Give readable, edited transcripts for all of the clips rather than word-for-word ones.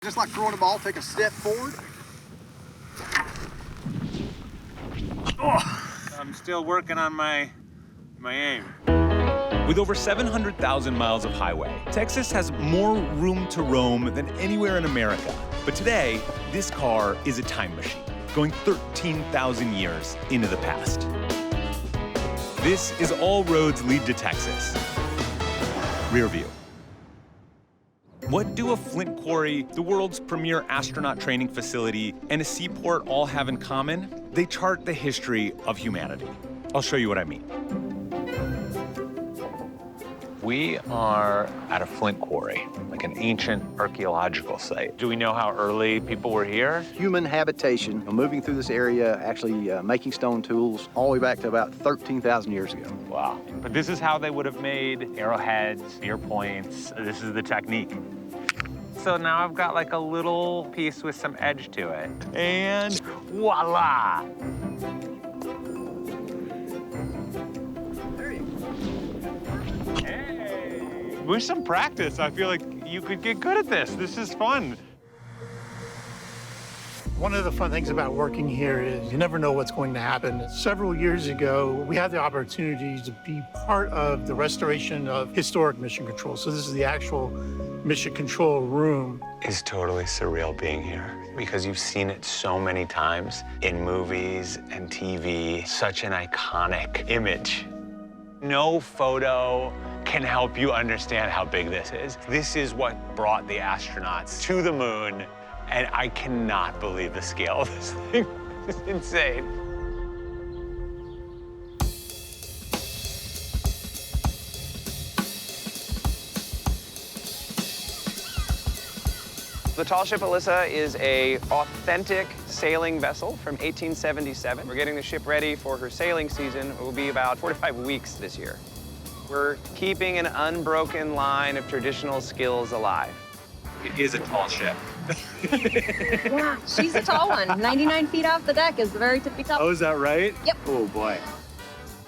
Just like throwing a ball, take a step forward. Oh, I'm still working on my aim. With over 700,000 miles of highway, Texas has more room to roam than anywhere in America. But today, this car is a time machine, going 13,000 years into the past. This is All Roads Lead to Texas. Rear view. What do a flint quarry, the world's premier astronaut training facility, and a seaport all have in common? They chart the history of humanity. I'll show you what I mean. We are at a flint quarry, like an ancient archaeological site. Do we know how early people were here? Human habitation, moving through this area, actually making stone tools, all the way back to about 13,000 years ago. Wow. But this is how they would have made arrowheads, spearpoints. This is the technique. So now I've got like a little piece with some edge to it. And voila! With some practice, I feel like you could get good at this. This is fun. One of the fun things about working here is you never know what's going to happen. Several years ago, we had the opportunity to be part of the restoration of historic mission control. So this is the actual mission control room. It's totally surreal being here because you've seen it so many times in movies and TV. Such an iconic image. No photo can help you understand how big this is. This is what brought the astronauts to the moon, and I cannot believe the scale of this thing. It's insane. The tall ship Alyssa is a authentic sailing vessel from 1877. We're getting the ship ready for her sailing season. It will be about 4 to 5 weeks this year. We're keeping an unbroken line of traditional skills alive. It is a tall ship. Yeah, she's a tall one. 99 feet off the deck is the very tippy top. Oh, is that right? Yep. Oh, boy.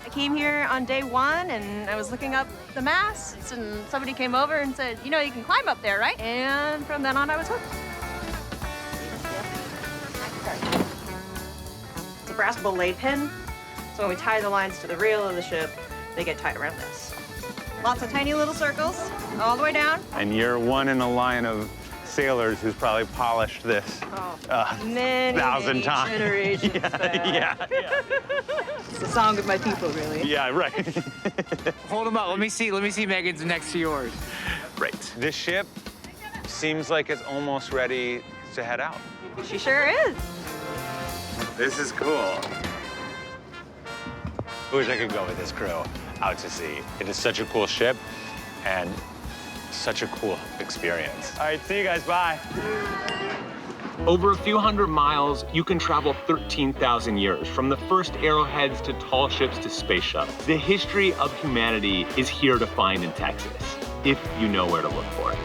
I came here on day 1 and I was looking up the masts and somebody came over and said, you know, you can climb up there, right? And from then on, I was hooked. It's a brass belay pin. So when we tie the lines to the reel of the ship, they get tied around this. Lots of tiny little circles all the way down. And you're one in a line of sailors who's probably polished this Many 1,000 times. generations back. Yeah. It's the song of my people, really. Yeah, right. Hold them up. Let me see Megan's next to yours. Right. This ship seems like it's almost ready to head out. She sure is. This is cool. I wish I could go with this crew out to sea. It is such a cool ship and such a cool experience. All right, see you guys, bye. Over a few hundred miles, you can travel 13,000 years, from the first arrowheads to tall ships to space shuttles. The history of humanity is here to find in Texas, if you know where to look for it.